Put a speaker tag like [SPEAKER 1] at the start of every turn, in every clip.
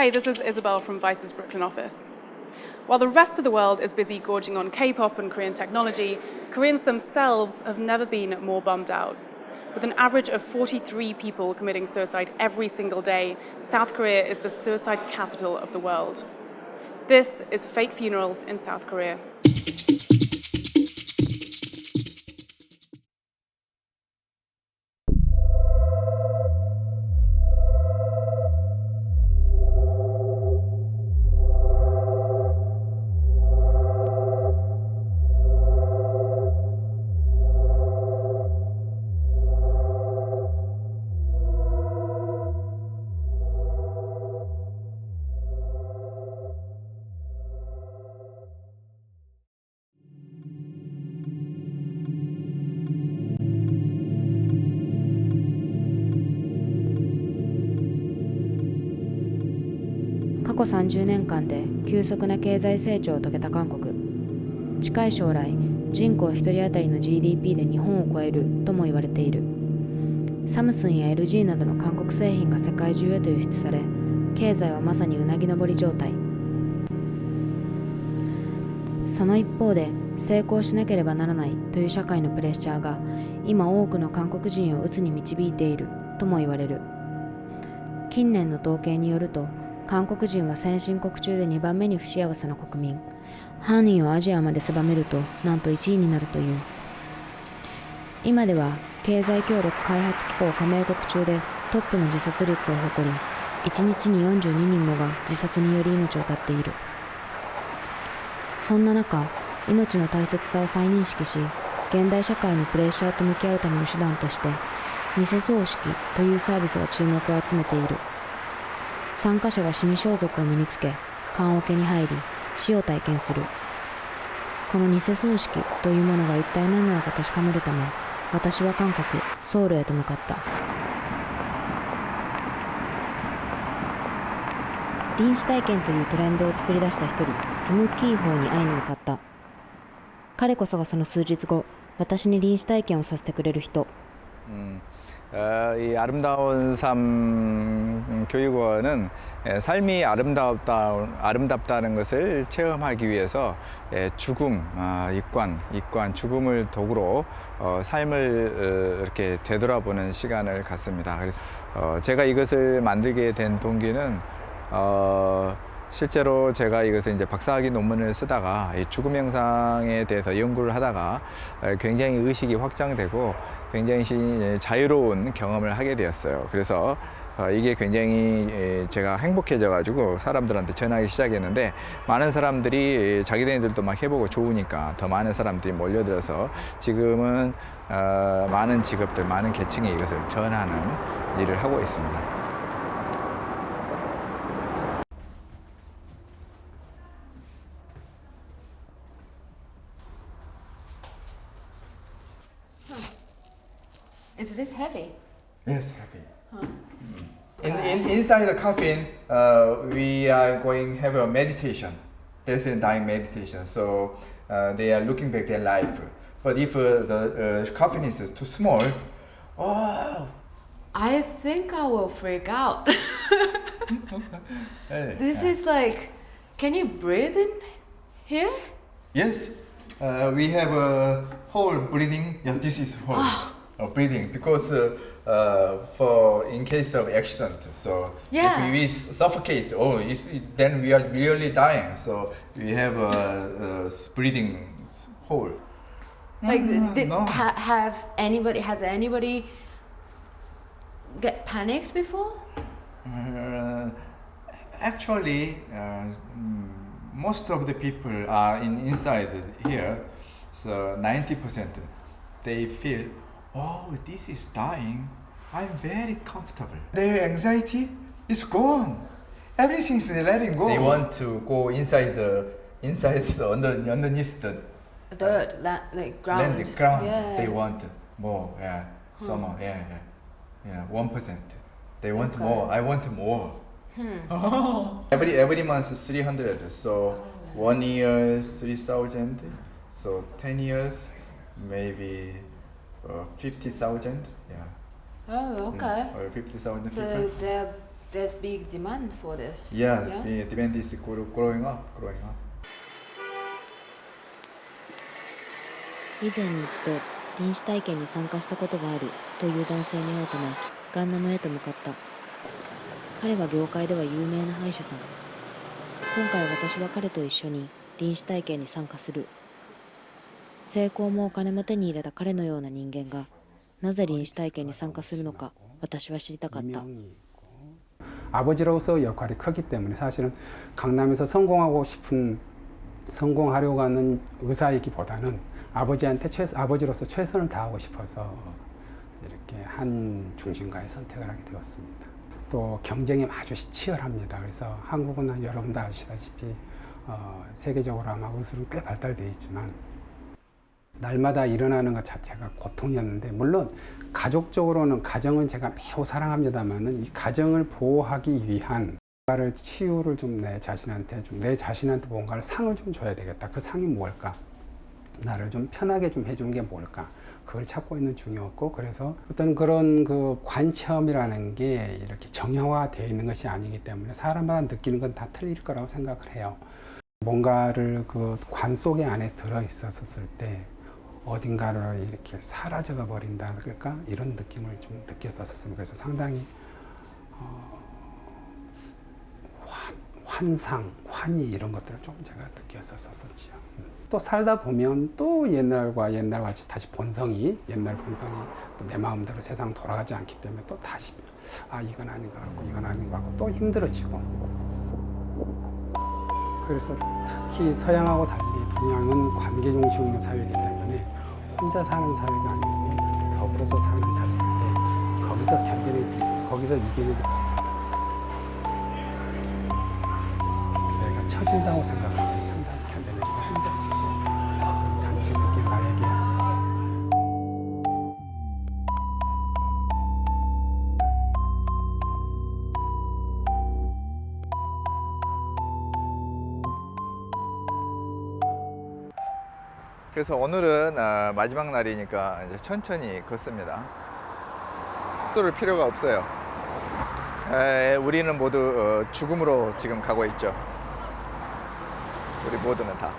[SPEAKER 1] Hey, this is Isabel from Vice's Brooklyn office. While the rest of the world is busy gorging on K-pop and Korean technology, Koreans themselves have never been more bummed out. With an average of 43 people committing suicide every single day, South Korea is the suicide capital of the world. This is Fake Funerals in South Korea.
[SPEAKER 2] 過去30年間で急速な経済成長を遂げた韓国。近い将来、人口1人当たりの GDP で日本を超えるとも言われている。サムスンや LG などの韓国製品が世界中へと輸出され、経済はまさにうなぎ登り状態。その一方で、成功しなければならないという社会のプレッシャーが、今多くの韓国人を鬱に導いているとも言われる。近年の統計によると、韓国人は先進国中で2番目に不幸せな国民。犯人をアジアまで狭めると、なんと1位になるという。今では、経済協力開発機構加盟国中でトップの自殺率を誇り、1日に42人もが自殺により命を絶っている。そんな中、命の大切さを再認識し、現代社会のプレッシャーと向き合うための手段として、偽葬式というサービスが注目を集めている。参加者は死に装束を身につけ、棺桶に入り、死を体験する。この偽葬式というものが一体何なのか確かめるため、私は韓国ソウルへと向かった。臨死体験というトレンドを作り出した一人、キム・キーホーに会いに向かった。彼こそがその数日後、私に臨死体験をさせてくれる人。
[SPEAKER 3] 이 아름다운 삶 교육원은 삶이 아름답다는 것을 체험하기 위해서 죽음, 입관, 죽음을 도구로 삶을 이렇게 되돌아보는 시간을 갖습니다. 그래서 제가 이것을 만들게 된 동기는 실제로 제가 이것을 이제 박사학위 논문을 쓰다가 이 죽음 현상에 대해서 연구를 하다가 굉장히 의식이 확장되고 굉장히 자유로운 경험을 하게 되었어요. 그래서 이게 굉장히 제가 행복해져 가지고 사람들한테 전하기 시작했는데, 많은 사람들이 자기네들도 막 해보고 좋으니까 더 많은 사람들이 몰려들어서 지금은 많은 직업들, 많은 계층에 이것을 전하는 일을 하고 있습니다.
[SPEAKER 2] Is this heavy?
[SPEAKER 4] Yes, heavy. Huh. Inside the coffin, we are going to have a meditation. There's a dying meditation. So they are looking back their life. But if the coffin is too small, oh,
[SPEAKER 2] I think I will freak out. This is like, can you breathe in here?
[SPEAKER 4] Yes, we have a whole breathing. Yeah, this is whole. Breathing, because for in case of accident, so if we suffocate, then we are really dying. So we have a breathing hole.
[SPEAKER 2] Like,
[SPEAKER 4] no.
[SPEAKER 2] has anybody get panicked before?
[SPEAKER 4] Actually, most of the people are inside here, so 90% they feel, oh, this is dying. I'm very comfortable. Their anxiety is gone. Everything is letting go. They want to go inside underneath the
[SPEAKER 2] Dirt, like ground.
[SPEAKER 4] land, ground.
[SPEAKER 2] Yeah.
[SPEAKER 4] They want more. Yeah, somehow. Yeah. 1%. They want more. I want more. Every month 300. So 1 year 3,000. So 10 years maybe 50,000. Yeah.
[SPEAKER 2] Oh, okay.
[SPEAKER 4] Or 50,000
[SPEAKER 2] So
[SPEAKER 4] people.
[SPEAKER 2] they're there's big demand for this.
[SPEAKER 4] Yeah, the demand is growing up.
[SPEAKER 2] 以前に一度臨死体験に参加したことがあるという男性に会うためガンナムへと向かった。彼は業界では有名な歯医者さん。今回私は彼と一緒に臨死体験に参加する。成功もお金も手に入れた彼のような人間がなぜ臨死体験に参加するのか私は知りたかった。
[SPEAKER 5] 아버지로서 역할이 크기 때문에 사실은 강남에서 성공하려고 하는 의사이기보다는 아버지로서 최선을 다하고 싶어서 이렇게 한 중심가에 선택을 하게 되었습니다. 또 경쟁이 아주 치열합니다. 그래서 한국은 여러분 다 아시다시피 세계적으로 아마 의술은 꽤 발달되어 있지만 날마다 일어나는 것 자체가 고통이었는데 물론 가족적으로는 가정은 제가 매우 사랑합니다만은 이 가정을 보호하기 위한 뭔가를 치유를 좀 내 자신한테 뭔가를 상을 좀 줘야 되겠다. 그 상이 뭘까? 나를 좀 편하게 좀 해주는 게 뭘까? 그걸 찾고 있는 중이었고 그래서 어떤 그런 그 관체험이라는 게 이렇게 정형화되어 있는 것이 아니기 때문에 사람마다 느끼는 건 다 틀릴 거라고 생각을 해요. 뭔가를 그 관 속에 안에 들어 있었을 때 어딘가를 이렇게 사라져가 버린다 그럴까 이런 느낌을 좀 느꼈었습니다. 그래서 상당히 환상, 환희 이런 것들을 좀 제가 느꼈었었지요. 또 살다 보면 또 옛날과 같이 다시 옛날 본성이 또 내 마음대로 세상 돌아가지 않기 때문에 또 다시 이건 아닌 것 같고 이건 아닌 것 같고 또 힘들어지고. 그래서 특히 서양하고 달리 동양은 관계 중심의 사회이기 때문에 혼자 사는 사회가 아니고 더불어서 사는 사회인데 거기서 이겨내지 내가 처진다고 생각하면 상당히 견뎌내기가 힘들어지지. 단지 그게 나에게
[SPEAKER 3] 그래서 오늘은 마지막 날이니까 이제 천천히 걷습니다. 속도를 필요가 없어요. 우리는 모두 죽음으로 지금 가고 있죠. 우리 모두는 다.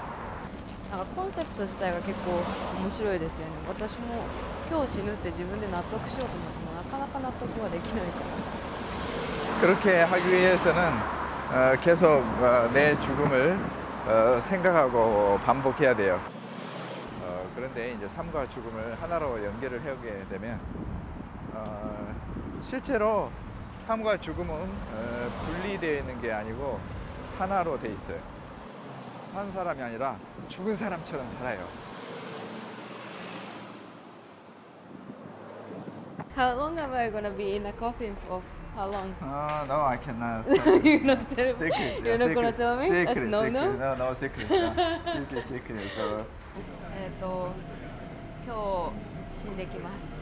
[SPEAKER 2] なんかコンセプト自体が結構面白いですよね。私も今日死ぬって自分で納得しようと思ってもなかなか納得はできないから。
[SPEAKER 3] 그렇게 하기 위해서는 계속 내 죽음을 생각하고 반복해야 돼요. 그런데 이제 삶과 죽음을 하나로 연결을 하게 되면 실제로 삶과 죽음은 분리되어 있는 게 아니고 하나로 돼 있어요. 산 사람이 아니라 죽은 사람처럼 살아요.
[SPEAKER 2] How long am I gonna be in a coffin for? How long?
[SPEAKER 3] No, I cannot.
[SPEAKER 2] You're not telling me.
[SPEAKER 3] Secret.
[SPEAKER 2] You're not gonna tell me?
[SPEAKER 3] Secret.
[SPEAKER 2] That's no.
[SPEAKER 3] No, secret. This is secret. So.
[SPEAKER 2] 今日死んできます。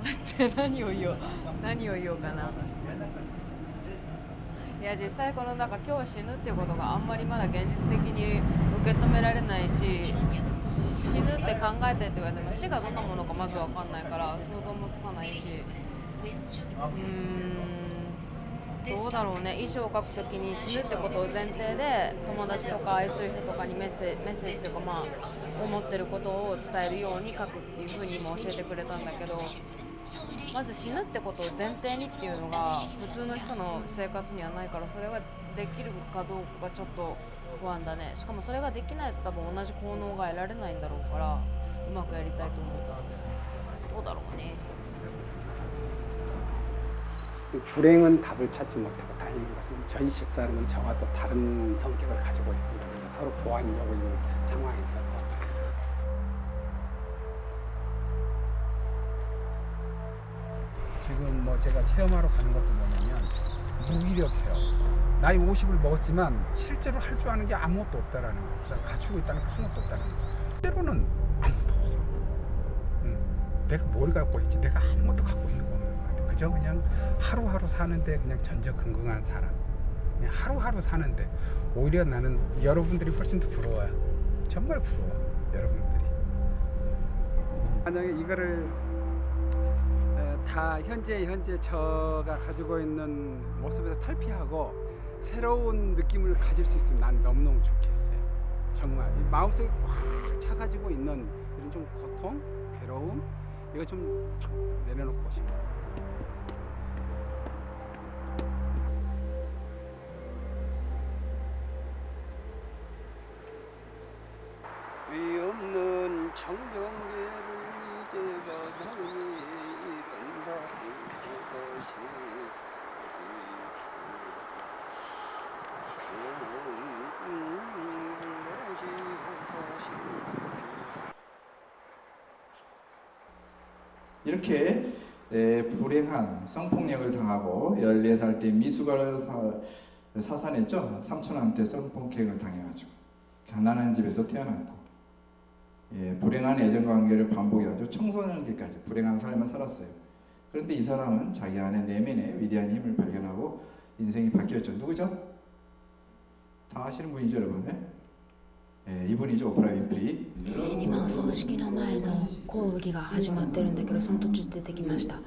[SPEAKER 2] 待って何を言おうかな。いや実際このなんか今日死ぬっていうことがあんまりまだ現実的に受け止められないし、死ぬって考えてって言われても死がどんなものかまず分かんないから想像もつかないし、どうだろうね。遺書を書くときに死ぬってことを前提で友達とか愛する人とかにメッセージというか思ってることを伝えるように書くっていうふうにも教えてくれたんだけど、まず死ぬってことを前提にっていうのが普通の人の生活にはないから、それができるかどうかがちょっと不安だね。しかもそれができないと多分同じ効能が得られないんだろうからうまくやりたいと思うけど、どうだろうね。
[SPEAKER 5] 불행은 답을 찾지 못하고 다행인 것은 저희 식사는 저와 또 다른 성격을 가지고 있습니다. 그래서 서로 보완하려고 있는 상황에 있어서 지금 뭐 제가 체험하러 가는 것도 뭐냐면 무기력해요. 나이 50을 먹었지만 실제로 할 줄 아는 게 아무것도 없다라는 거. 그래서 갖추고 있다는 게 아무것도 없다는 거. 실제로는 아무것도 없어. 내가 뭘 갖고 있지? 내가 아무것도 갖고 있는 거 없는 것 같아. 그저 그냥 하루하루 사는데 그냥 전적긍긍한 사람. 그냥 하루하루 사는데 오히려 나는 여러분들이 훨씬 더 부러워요. 정말 부러워. 여러분들이. 만약에 이거를 다 현재 저가 가지고 있는 모습에서 탈피하고 새로운 느낌을 가질 수 있으면 난 너무너무 좋겠어요. 정말 이 마음속에 꽉 차가지고 있는 이런 좀 고통, 괴로움 이거 좀 내려놓고 싶어요. 위 없는 청정계를 이제가 나니 이른다 이것이
[SPEAKER 4] 이렇게 불행한 성폭력을 당하고 14살 때 미숙아를 사산했죠. 삼촌한테 성폭행을 당해가지고 가난한 집에서 태어났고 불행한 애정 관계를 반복해가지고 청소년기까지 불행한 삶을 살았어요. 그런데 이 사람은 자기 안에 내면의 위대한 힘을 발견하고 인생이 바뀌었죠. 누구죠? 다 아시는 분이죠, 여러분? 이분이죠, 오프라 윈프리.
[SPEAKER 2] 今お葬式の前の講義が始まってるんだけどその途中で出てきました。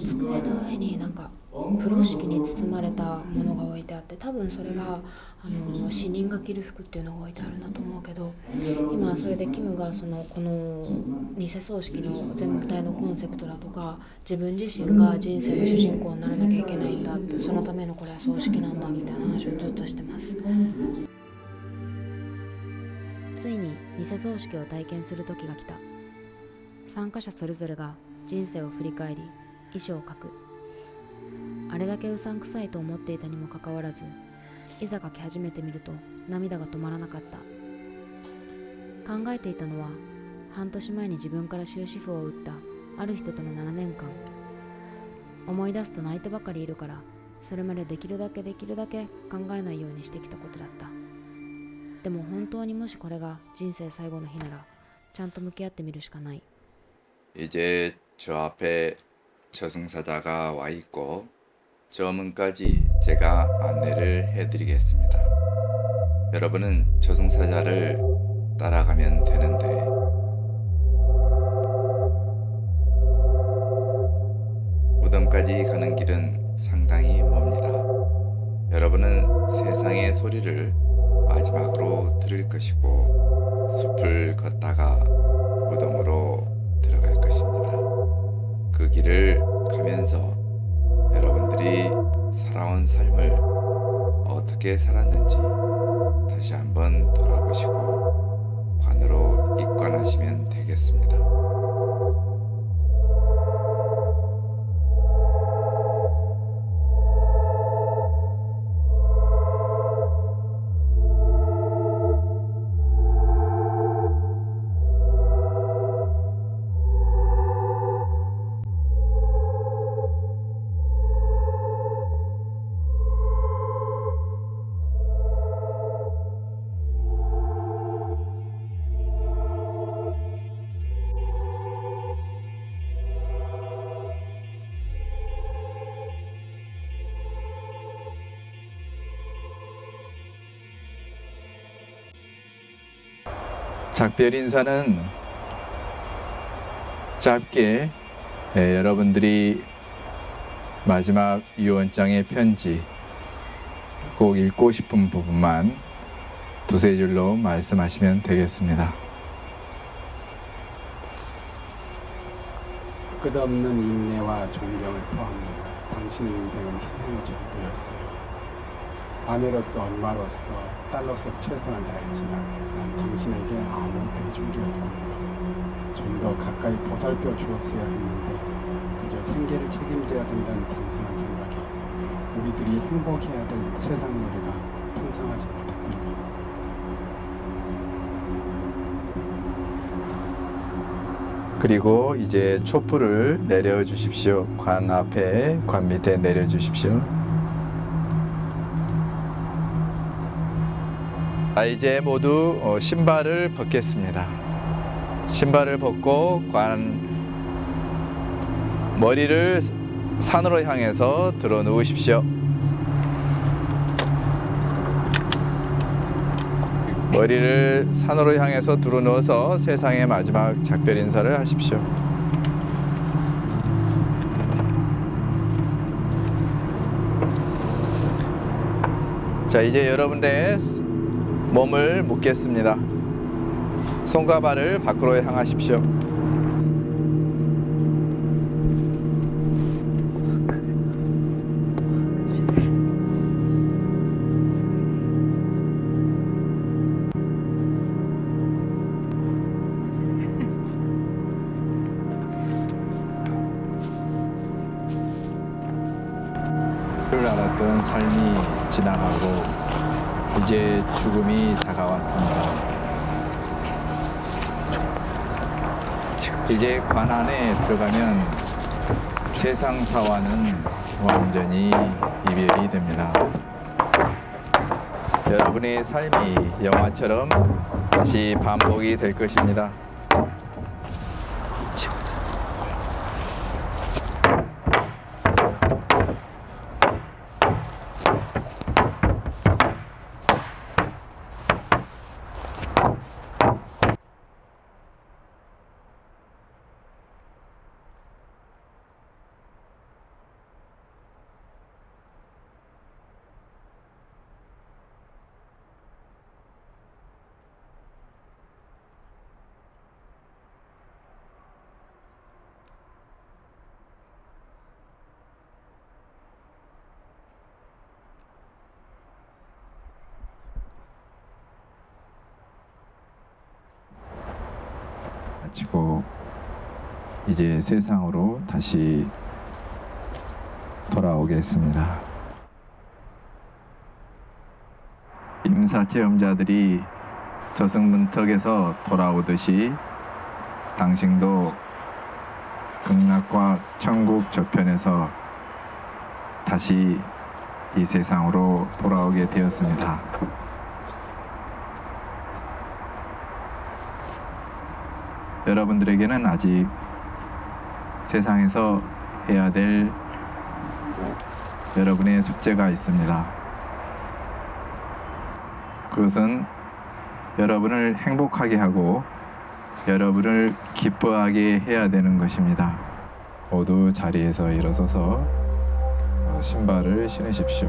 [SPEAKER 2] 机の上になんか風呂敷に包まれたものが置いてあって多分それが死人が着る服っていうのが置いてあるんだと思うけど今それでキムがこの偽葬式の全体のコンセプトだとか自分自身が人生の主人公にならなきゃいけないんだってそのためのこれは葬式なんだみたいな話をずっとしてます。ついに偽葬式を体験する時が来た。参加者それぞれが人生を振り返り遺書を書く。あれだけうさんくさいと思っていたにもかかわらずいざ書き始めてみると涙が止まらなかった。考えていたのは半年前に自分から終止符を打ったある人との7年間。思い出すと泣いてばかりいるからそれまでできるだけ考えないようにしてきたことだった。でも本当にもしこれが人生最後の日ならちゃんと向き合ってみるしかない。
[SPEAKER 6] 이제 저 앞에 저승사자가 와 있고 저 문까지 제가 안내를 해드리겠습니다. 여러분은 저승사자를 따라가면 되는데 무덤까지 가는 길은 상당히 멉니다. 여러분은 세상의 소리를 마지막으로 들을 것이고 숲을 걷다가 무덤으로 들어갈 것입니다. 그 길을 가면서 여러분들이 살아온 삶을 어떻게 살았는지 다시 한번 돌아보시고 관으로 입관하시면 되겠습니다.
[SPEAKER 4] 작별 인사는 짧게 여러분들이 마지막 유언장의 편지 꼭 읽고 싶은 부분만 두세 줄로 말씀하시면 되겠습니다.
[SPEAKER 5] 끝없는 인내와 존경을 포함합니다. 당신의 인생은 희생의 전부였어요. 아내로서 엄마로서 딸로서 최선을 다했지만 난 당신에게 아무것도 해준 게 없군요. 좀 더 가까이 보살펴 주었어야 했는데 그저 생계를 책임져야 된다는 단순한 생각에 우리들이 행복해야 될 세상 놀이가 풍성하지 못했군요.
[SPEAKER 4] 그리고 이제 촛불을 내려주십시오. 관 앞에, 관 밑에 내려주십시오. 이제 모두 신발을 벗겠습니다. 신발을 벗고 머리를 산으로 향해서 들어 누우십시오. 머리를 산으로 향해서 들어 누워서 세상의 마지막 작별 인사를 하십시오.
[SPEAKER 3] 자, 이제 여러분의 몸을 묶겠습니다. 손과 발을 밖으로 향하십시오. 를 알았던 삶이 지나가고 이제 죽음이 다가왔습니다. 이제 관 안에 들어가면 세상사와는 완전히 이별이 됩니다. 여러분의 삶이 영화처럼 다시 반복이 될 것입니다. 마치고 이제 세상으로 다시 돌아오겠습니다. 임사체험자들이 저승문턱에서 돌아오듯이 당신도 극락과 천국 저편에서 다시 이 세상으로 돌아오게 되었습니다. 여러분들에게는 아직 세상에서 해야 될 여러분의 숙제가 있습니다. 그것은 여러분을 행복하게 하고 여러분을 기뻐하게 해야 되는 것입니다. 모두 자리에서 일어서서 신발을 신으십시오.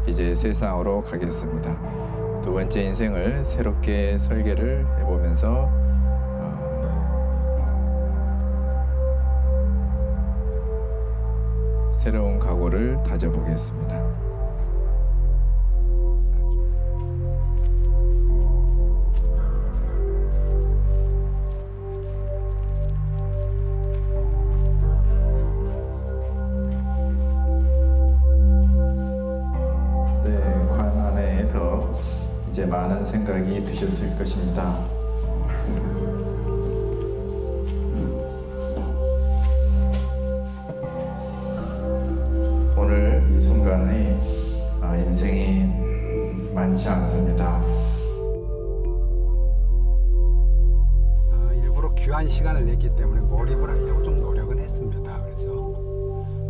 [SPEAKER 3] 이제 세상으로 가겠습니다. 두 번째 인생을 새롭게 설계를 해보면서 새로운 각오를 다져보겠습니다. 이제 많은 생각이 드셨을 것입니다. 오늘 이 순간에 인생이 많지 않습니다.
[SPEAKER 5] 일부러 귀한 시간을 냈기 때문에 몰입을 하려고 좀 노력은 했습니다.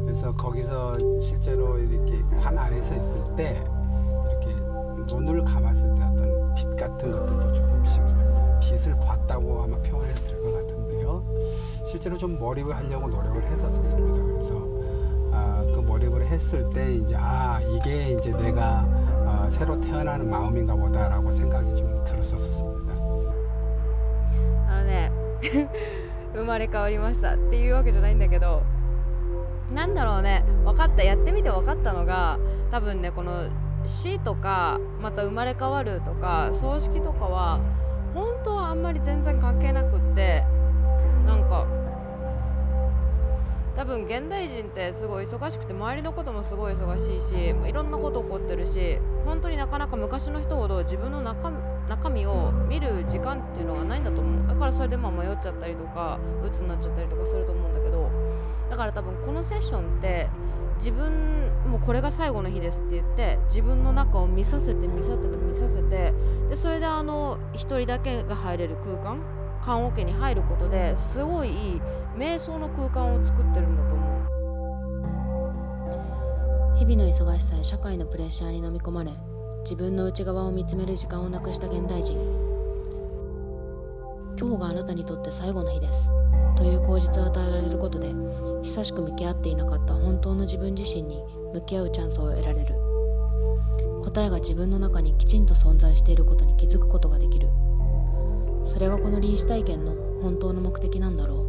[SPEAKER 5] 그래서 거기서 실제로 이렇게 관 안에서 있을 때 눈을 감았을 때 어떤 빛 같은 것들도 조금씩 빛을 봤다고 아마 표현해도 될 것 같은데요. 실제로 좀 몰입을 하려고 노력을 했었습니다. 그래서 그 몰입을 했을 때 이제 이게 이제 내가 새로 태어나는 마음인가 보다라고 생각이 좀 들었었습니다.
[SPEAKER 2] 生まれ変わりましたっていうわけじゃないんだけど、なんだろうね、分かった、やってみて分かったのが、多分ね、この死とかまた生まれ変わるとか葬式とかは本当はあんまり全然関係なくって、なんか多分現代人ってすごい忙しくて周りのこともすごい忙しいし、いろんなこと起こってるし、本当になかなか昔の人ほど自分の中身を見る時間っていうのがないんだと思う。だからそれで迷っちゃったりとか鬱になっちゃったりとかすると思うんだけど、だから多分このセッションって自分もうこれが最後の日ですって言って自分の中を見させてでそれで一人だけが入れる空間、棺桶に入ることですごいいい瞑想の空間を作ってるんだと思う。日々の忙しさや社会のプレッシャーに飲み込まれ、自分の内側を見つめる時間をなくした現代人。今日があなたにとって最後の日です。という口実を与えられることで、久しく向き合っていなかった本当の自分自身に向き合うチャンスを得られる。答えが自分の中にきちんと存在していることに気づくことができる。それがこの臨死体験の本当の目的なんだろう。